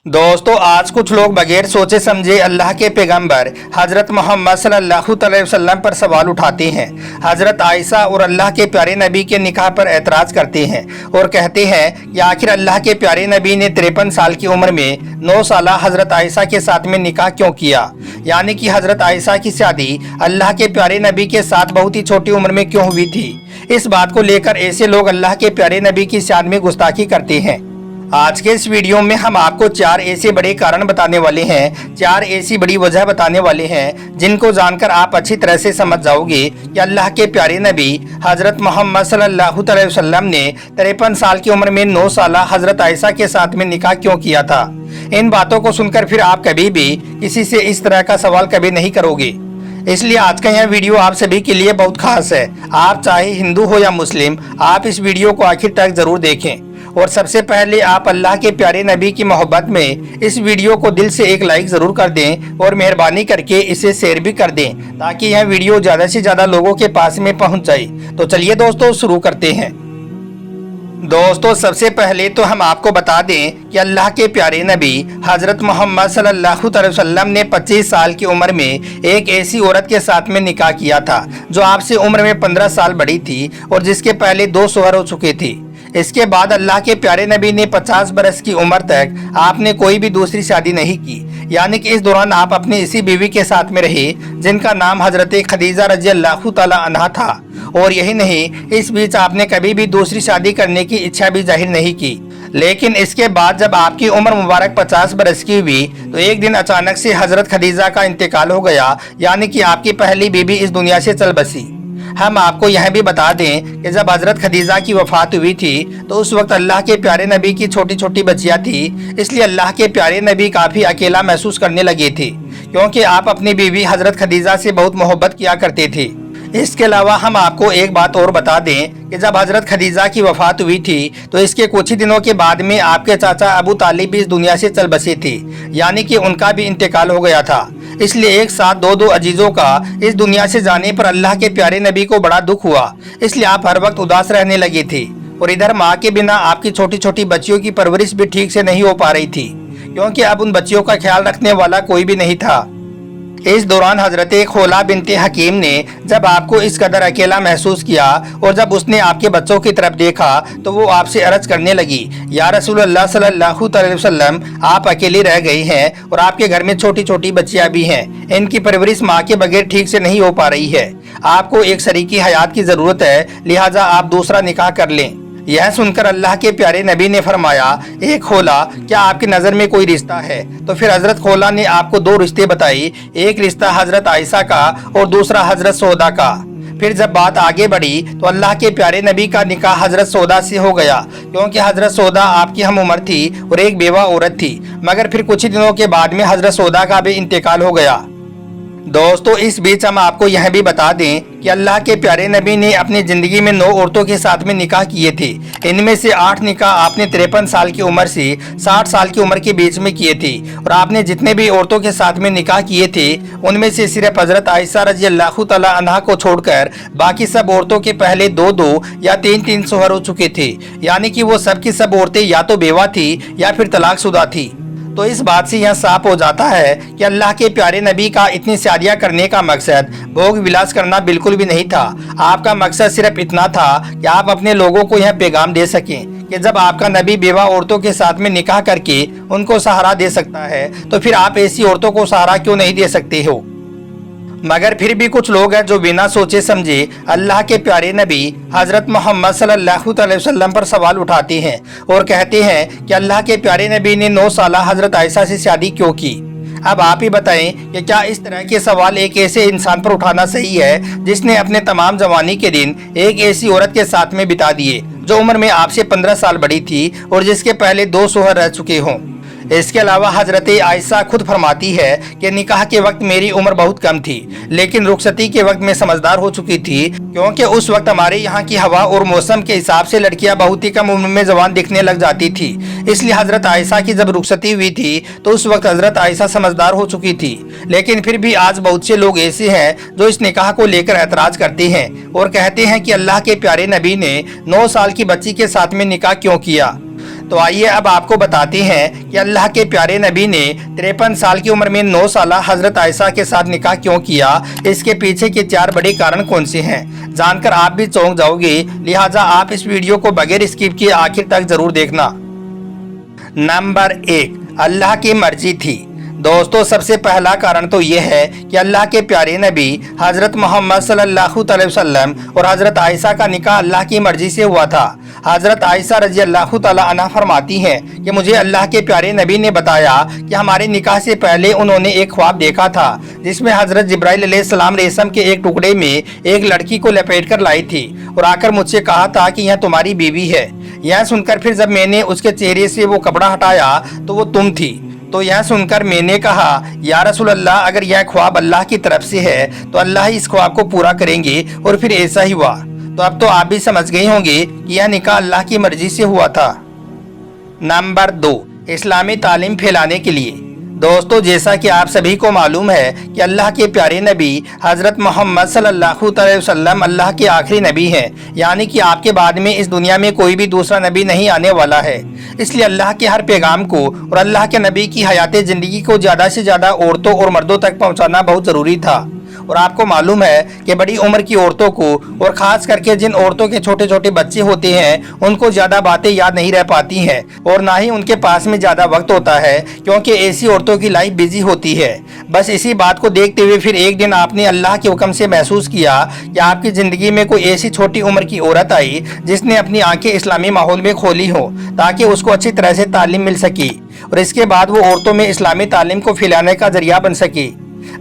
दोस्तों, आज कुछ लोग बगैर सोचे समझे अल्लाह के पैगंबर हजरत मोहम्मद सल्लल्लाहु अलैहि वसल्लम पर सवाल उठाते हैं। हजरत आयशा और अल्लाह के प्यारे नबी के निकाह पर एतराज़ करते हैं और कहते हैं कि आखिर अल्लाह के प्यारे नबी ने 53 साल की उम्र में 9 साल हजरत आयशा के साथ में निकाह क्यों किया, यानी कि हजरत आयशा की शादी अल्लाह के प्यारे नबी के साथ बहुत ही छोटी उम्र में क्यों हुई थी। इस बात को लेकर ऐसे लोग अल्लाह के प्यारे नबी की शान में गुस्ताखी करते हैं। आज के इस वीडियो में हम आपको 4 ऐसे बड़े कारण बताने वाले हैं, 4 ऐसी बड़ी वजह बताने वाले हैं जिनको जानकर आप अच्छी तरह से समझ जाओगे कि अल्लाह के प्यारे नबी हजरत मोहम्मद सल्लल्लाहु अलैहि वसल्लम ने 53 साल की उम्र में 9 साल हजरत आयशा के साथ में निकाह क्यों किया था। इन बातों को सुनकर फिर आप कभी भी किसी से इस तरह का सवाल कभी नहीं करोगे। इसलिए आज का यह वीडियो आप सभी के लिए बहुत खास है। आप चाहे हिंदू हो या मुस्लिम, आप इस वीडियो को आखिर तक जरूर देखें। और सबसे पहले आप अल्लाह के प्यारे नबी की मोहब्बत में इस वीडियो को दिल से एक लाइक जरूर कर दें और मेहरबानी करके इसे शेयर भी कर दें ताकि यह वीडियो ज़्यादा से ज़्यादा लोगों के पास में पहुंच जाए। तो चलिए दोस्तों, शुरू करते हैं। दोस्तों, सबसे पहले तो हम आपको बता दें कि अल्लाह के प्यारे नबी हजरत मोहम्मद सल्लल्लाहु अलैहि वसल्लम ने 25 साल की उम्र में एक ऐसी औरत के साथ में निकाह किया था जो आपसे उम्र में 15 साल बड़ी थी और जिसके पहले 2 शौहर हो चुके थे। इसके बाद अल्लाह के प्यारे नबी ने 50 बरस की उम्र तक आपने कोई भी दूसरी शादी नहीं की, यानी कि इस दौरान आप अपनी इसी बीवी के साथ में रहे जिनका नाम हजरत खदीजा रज़ी अल्लाह तआला अन्हा था। और यही नहीं, इस बीच आपने कभी भी दूसरी शादी करने की इच्छा भी जाहिर नहीं की। लेकिन इसके बाद जब आपकी उम्र मुबारक 50 बरस की हुई तो एक दिन अचानक से हजरत खदीजा का इंतकाल हो गया, यानी कि आपकी पहली बीवी इस दुनिया से चल बसी। हम आपको यह भी बता दें कि जब हजरत खदीजा की वफात हुई थी तो उस वक्त अल्लाह के प्यारे नबी की छोटी छोटी बच्चियां थी, इसलिए अल्लाह के प्यारे नबी काफ़ी अकेला महसूस करने लगे थे क्योंकि आप अपनी बीवी हजरत खदीजा से बहुत मोहब्बत किया करते थे। इसके अलावा हम आपको एक बात और बता दें कि जब हजरत खदीजा की वफात हुई थी तो इसके कुछ ही दिनों के बाद में आपके चाचा अबू तालिब भी इस दुनिया से चल बसे थे, यानी कि उनका भी इंतकाल हो गया था। इसलिए एक साथ दो अजीजों का इस दुनिया से जाने पर अल्लाह के प्यारे नबी को बड़ा दुख हुआ, इसलिए आप हर वक्त उदास रहने लगे थे। और इधर माँ के बिना आपकी छोटी छोटी बच्चियों की परवरिश भी ठीक से नहीं हो पा रही थी क्योंकि अब उन बच्चियों का ख्याल रखने वाला कोई भी नहीं था। इस दौरान हजरत खोला बिनते हकीम ने जब आपको इस कदर अकेला महसूस किया और जब उसने आपके बच्चों की तरफ देखा तो वो आपसे अर्ज करने लगी, या रसूलुल्लाह सल्लल्लाहु अलैहि वसल्लम, आप अकेली रह गई हैं और आपके घर में छोटी छोटी बच्चियां भी हैं, इनकी परवरिश माँ के बगैर ठीक से नहीं हो पा रही है, आपको एक शरीकी हयात की ज़रूरत है, लिहाजा आप दूसरा निकाह कर लें। यह सुनकर अल्लाह के प्यारे नबी ने फरमाया, एक खोला, क्या आपकी नज़र में कोई रिश्ता है? तो फिर हजरत खोला ने आपको 2 रिश्ते बताई, एक रिश्ता हजरत आयशा का और दूसरा हजरत सौदा का। फिर जब बात आगे बढ़ी तो अल्लाह के प्यारे नबी का निकाह हजरत सौदा से हो गया क्योंकि हजरत सौदा आपकी हम उम्र थी और एक बेवा औरत थी। मगर फिर कुछ ही दिनों के बाद में हजरत सौदा का भी इंतकाल हो गया। दोस्तों, इस बीच हम आपको यह भी बता दें कि अल्लाह के प्यारे नबी ने अपनी ज़िंदगी में 9 औरतों के साथ में निकाह किए थे। इनमें से 8 निकाह आपने 53 साल की उम्र से 60 साल की उम्र के बीच में किए थे और आपने जितने भी औरतों के साथ में निकाह किए थे उनमें से सिर्फ हजरत आयशा रज़ी अल्लाह तआला अन्हा को छोड़कर बाकी सब औरतों के पहले 2 या 3 शौहर हो चुके थे, यानी कि वो सब की सब औरतें या तो बेवा थी या फिर तलाकशुदा थी। तो इस बात से यह साफ हो जाता है कि अल्लाह के प्यारे नबी का इतनी शादियाँ करने का मकसद भोग विलास करना बिल्कुल भी नहीं था। आपका मकसद सिर्फ इतना था कि आप अपने लोगों को यह पैगाम दे सकें कि जब आपका नबी बेवा औरतों के साथ में निकाह करके उनको सहारा दे सकता है तो फिर आप ऐसी औरतों को सहारा क्यों नहीं दे सकते हो। मगर फिर भी कुछ लोग हैं जो बिना सोचे समझे अल्लाह के प्यारे नबी हजरत मोहम्मद सल्लल्लाहु अलैहि वसल्लम पर सवाल उठाते हैं और कहते हैं कि अल्लाह के प्यारे नबी ने 9 साल हजरत आयशा से शादी क्यों की। अब आप ही बताएं कि क्या इस तरह के सवाल एक ऐसे इंसान पर उठाना सही है जिसने अपने तमाम जवानी के दिन एक ऐसी औरत के साथ में बिता दिए जो उम्र में आपसे 15 साल बड़ी थी और जिसके पहले 2 शौहर रह चुके हों। इसके अलावा हजरत आयशा खुद फरमाती है कि निकाह के वक्त मेरी उम्र बहुत कम थी, लेकिन रुखसती के वक्त मैं समझदार हो चुकी थी क्योंकि उस वक्त हमारे यहाँ की हवा और मौसम के हिसाब से लड़कियाँ बहुत ही कम उम्र में जवान दिखने लग जाती थी। इसलिए हजरत आयशा की जब रुखसती हुई थी तो उस वक्त हजरत आयशा समझदार हो चुकी थी। लेकिन फिर भी आज बहुत से लोग ऐसे हैं जो इस निकाह को लेकर एतराज करते हैं और कहते हैं कि अल्लाह के प्यारे नबी ने 9 साल की बच्ची के साथ में निकाह क्यों किया। तो आइए अब आपको बताते हैं कि अल्लाह के प्यारे नबी ने 53 साल की उम्र में 9 साल हजरत आयशा के साथ निकाह क्यों किया, इसके पीछे के 4 बड़े कारण कौन से हैं, जानकर आप भी चौंक जाओगे। लिहाजा आप इस वीडियो को बगैर स्किप किए आखिर तक जरूर देखना। नंबर 1, अल्लाह की मर्जी थी। दोस्तों, सबसे पहला कारण तो यह है कि अल्लाह के प्यारे नबी हजरत मोहम्मद सल्लल्लाहु अलैहि वसल्लम और हजरत आयशा का निकाह अल्लाह की मर्जी से हुआ था। हजरत आयशा रजी अल्लाह तआला अन्हा फरमाती हैं कि मुझे अल्लाह के प्यारे नबी ने बताया कि हमारे निकाह से पहले उन्होंने एक ख्वाब देखा था जिसमें हजरत जिब्राइल अलैहिस्सलाम रेशम के एक टुकड़े में एक लड़की को लपेट कर लाई थी और आकर मुझसे कहा था कि यह तुम्हारी बीवी है। यह सुनकर फिर जब मैंने उसके चेहरे से वो कपड़ा हटाया तो वो तुम थी। तो यह सुनकर मैंने कहा, या रसूल अल्लाह, अगर यह ख्वाब अल्लाह की तरफ से है तो अल्लाह इस ख्वाब को पूरा करेंगे। और फिर ऐसा ही हुआ। तो अब तो आप भी समझ गए होंगे कि यह निकाह अल्लाह की मर्जी से हुआ था। नंबर 2, इस्लामी तालीम फैलाने के लिए। दोस्तों, जैसा कि आप सभी को मालूम है कि अल्लाह के प्यारे नबी हजरत मोहम्मद सल्लल्लाहु अलैहि वसल्लम अल्लाह के आखिरी नबी हैं, यानी कि आपके बाद में इस दुनिया में कोई भी दूसरा नबी नहीं आने वाला है। इसलिए अल्लाह के हर पैगाम को और अल्लाह के नबी की हयात ज़िंदगी को ज़्यादा से ज़्यादा औरतों और मर्दों तक पहुँचाना बहुत ज़रूरी था। और आपको मालूम है कि बड़ी उम्र की औरतों को और ख़ास करके जिन औरतों के छोटे छोटे बच्चे होते हैं उनको ज़्यादा बातें याद नहीं रह पाती हैं और ना ही उनके पास में ज़्यादा वक्त होता है, क्योंकि ऐसी औरतों की लाइफ बिजी होती है। बस इसी बात को देखते हुए फिर एक दिन आपने अल्लाह के हुक्म से महसूस किया कि आपकी ज़िंदगी में कोई ऐसी छोटी उम्र की औरत आई जिसने अपनी आंखें इस्लामी माहौल में खोली हो ताकि उसको अच्छी तरह से तालीम मिल सकी और इसके बाद वो औरतों में इस्लामी तालीम को फैलाने का जरिया बन सकी।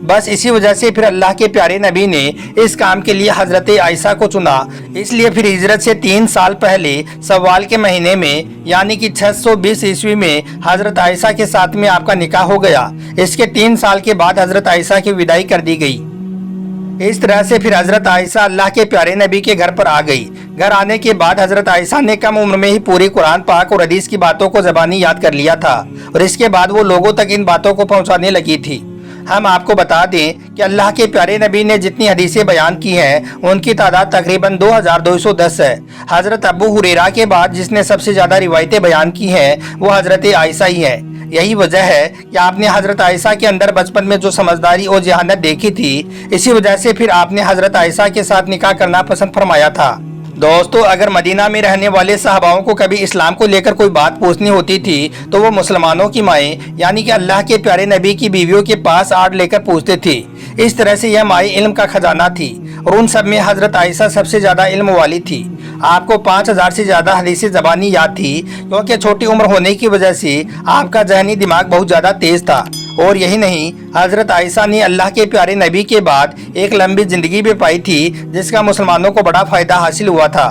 बस इसी वजह से फिर अल्लाह के प्यारे नबी ने इस काम के लिए हजरत आयशा को चुना। इसलिए फिर हिजरत से 3 साल पहले सवाल के महीने में यानी कि 620 ईस्वी में हजरत आयशा के साथ में आपका निकाह हो गया। इसके 3 साल के बाद हजरत आयशा की विदाई कर दी गई। इस तरह से फिर हजरत आयशा अल्लाह के प्यारे नबी के घर पर आ गई। घर आने के बाद हजरत आयशा ने कम उम्र में ही पूरी कुरान पाक और हदीस की बातों को ज़बानी याद कर लिया था और इसके बाद वो लोगों तक इन बातों को पहुंचाने लगी थी। हम आपको बता दें कि अल्लाह के प्यारे नबी ने जितनी हदीसें बयान की हैं उनकी तादाद तकरीबन 2210 है। हज़रत अबू हुरैरा के बाद जिसने सबसे ज़्यादा रिवायतें बयान की हैं वो हज़रत आयशा ही है। यही वजह है कि आपने हज़रत आयशा के अंदर बचपन में जो समझदारी और जहानत देखी थी, इसी वजह से फिर आपने हज़रत आयशा के साथ निकाह करना पसंद फरमाया था। दोस्तों, अगर मदीना में रहने वाले सहाबाओं को कभी इस्लाम को लेकर कोई बात पूछनी होती थी तो वो मुसलमानों की माएँ यानी कि अल्लाह के प्यारे नबी की बीवियों के पास आड़ लेकर पूछते थे। इस तरह से यह माएँ इल्म का खजाना थी और उन सब में हजरत आयशा सबसे ज़्यादा इल्म वाली थी। आपको 5000 से ज़्यादा हदीसें ज़बानी याद थी, क्योंकि छोटी उम्र होने की वजह से आपका जहनी दिमाग बहुत ज़्यादा तेज़ था। और यही नहीं, हजरत आयशा ने अल्लाह के प्यारे नबी के बाद एक लंबी जिंदगी भी पाई थी जिसका मुसलमानों को बड़ा फायदा हासिल हुआ था।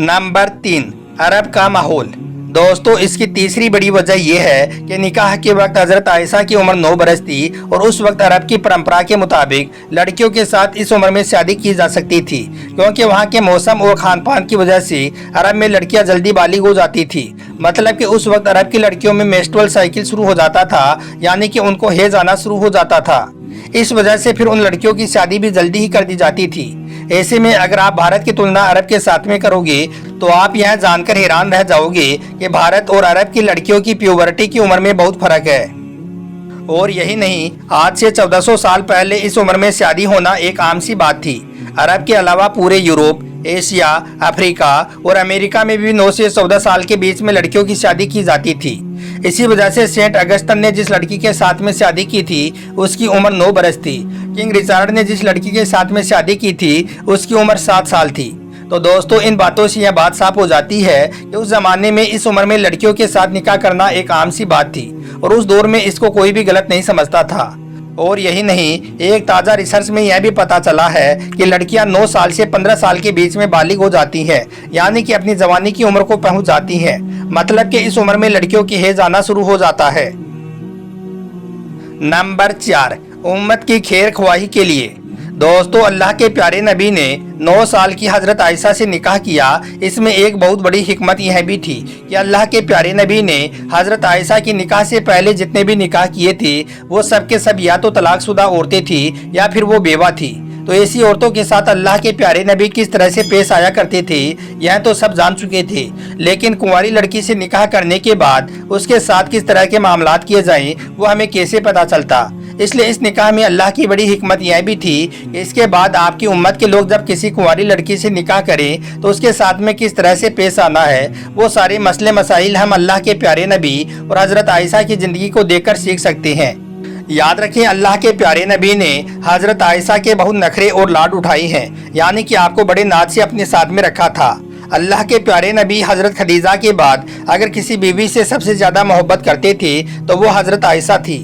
नंबर 3, अरब का माहौल। दोस्तों, इसकी तीसरी बड़ी वजह यह है कि निकाह के वक्त हजरत आयशा की उम्र 9 बरस थी और उस वक्त अरब की परंपरा के मुताबिक लड़कियों के साथ इस उम्र में शादी की जा सकती थी, क्योंकि वहाँ के मौसम और खान पान की वजह से अरब में लड़कियाँ जल्दी बालिग हो जाती थी। मतलब कि उस वक्त अरब की लड़कियों में मेंस्ट्रुअल साइकिल शुरू हो जाता था, यानी कि उनको हैज आना शुरू हो जाता था। इस वजह से फिर उन लड़कियों की शादी भी जल्दी ही कर दी जाती थी। ऐसे में अगर आप भारत की तुलना अरब के साथ में करोगे तो आप यह जानकर हैरान रह जाओगे कि भारत और अरब की लड़कियों की प्यूबर्टी की उम्र में बहुत फर्क है। और यही नहीं, आज से 1400 साल पहले इस उम्र में शादी होना एक आम सी बात थी। अरब के अलावा पूरे यूरोप, एशिया, अफ्रीका और अमेरिका में भी 9 से 14 साल के बीच में लड़कियों की शादी की जाती थी। इसी वजह से सेंट अगस्टन ने जिस लड़की के साथ में शादी की थी उसकी उम्र 9 बरस थी। किंग रिचर्ड ने जिस लड़की के साथ में शादी की थी उसकी उम्र 7 साल थी। तो दोस्तों, इन बातों से यह बात साफ हो जाती है कि उस जमाने में इस उम्र में लड़कियों के साथ निकाह करना एक आम सी बात थी और उस दौर में इसको कोई भी गलत नहीं समझता था। और यही नहीं, एक ताज़ा रिसर्च में यह भी पता चला है कि लड़कियां 9 साल से 15 साल के बीच में बालिग हो जाती हैं, यानी कि अपनी जवानी की उम्र को पहुंच जाती हैं। मतलब कि इस उम्र में लड़कियों की हैज आना शुरू हो जाता है। नंबर 4, उम्मत की खैर ख्वाही के लिए। दोस्तों, अल्लाह के प्यारे नबी ने 9 साल की हजरत आयशा से निकाह किया। इसमें एक बहुत बड़ी हिकमत यह भी थी कि अल्लाह के प्यारे नबी ने हजरत आयशा की निकाह से पहले जितने भी निकाह किए थे वो सब के सब या तो तलाकशुदा औरतें थी या फिर वो बेवा थी। तो ऐसी औरतों के साथ अल्लाह के प्यारे नबी किस तरह से पेश आया करते थे यह तो सब जान चुके थे, लेकिन कुंवारी लड़की से निकाह करने के बाद उसके साथ किस तरह के मामलात किए जाएं वो हमें कैसे पता चलता। इसलिए इस निकाह में अल्लाह की बड़ी हिकमत यह भी थी कि इसके बाद आपकी उम्मत के लोग जब किसी कुंवारी लड़की से निकाह करें तो उसके साथ में किस तरह से पेश आना है, वो सारे मसले मसाइल हम अल्लाह के प्यारे नबी और हजरत आयशा की ज़िंदगी को देखकर सीख सकते हैं। याद रखें, अल्लाह के प्यारे नबी ने हजरत आयशा के बहुत नखरे और लाड उठाए हैं, यानी कि आपको बड़े नाज से अपने साथ में रखा था। अल्लाह के प्यारे नबी हजरत खदीजा के बाद अगर किसी बीवी से सबसे ज़्यादा मोहब्बत करते थे तो वो हजरत आयशा थी।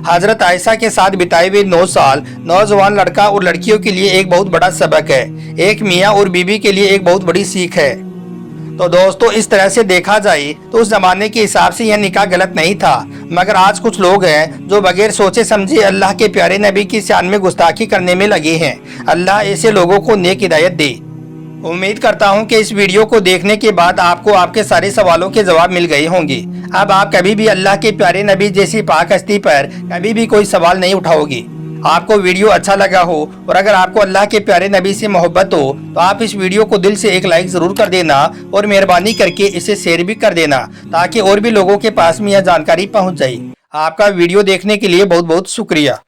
हजरत आयशा के साथ बिताए हुए 9 साल नौजवान लड़का और लड़कियों के लिए एक बहुत बड़ा सबक है, एक मियाँ और बीबी के लिए एक बहुत बड़ी सीख है। तो दोस्तों, इस तरह से देखा जाए तो उस जमाने के हिसाब से यह निकाह गलत नहीं था, मगर आज कुछ लोग हैं जो बगैर सोचे समझे अल्लाह के प्यारे नबी की शान में गुस्ताखी करने में लगे हैं। अल्लाह ऐसे लोगों को नेक हिदायत दे। उम्मीद करता हूं कि इस वीडियो को देखने के बाद आपको आपके सारे सवालों के जवाब मिल गए होंगे। अब आप कभी भी अल्लाह के प्यारे नबी जैसी पाक हस्ती पर कभी भी कोई सवाल नहीं उठाओगे। आपको वीडियो अच्छा लगा हो और अगर आपको अल्लाह के प्यारे नबी से मोहब्बत हो तो आप इस वीडियो को दिल से एक लाइक जरूर कर देना और मेहरबानी करके इसे शेयर भी कर देना ताकि और भी लोगों के पास में यह जानकारी पहुंच जाए। आपका वीडियो देखने के लिए बहुत बहुत शुक्रिया।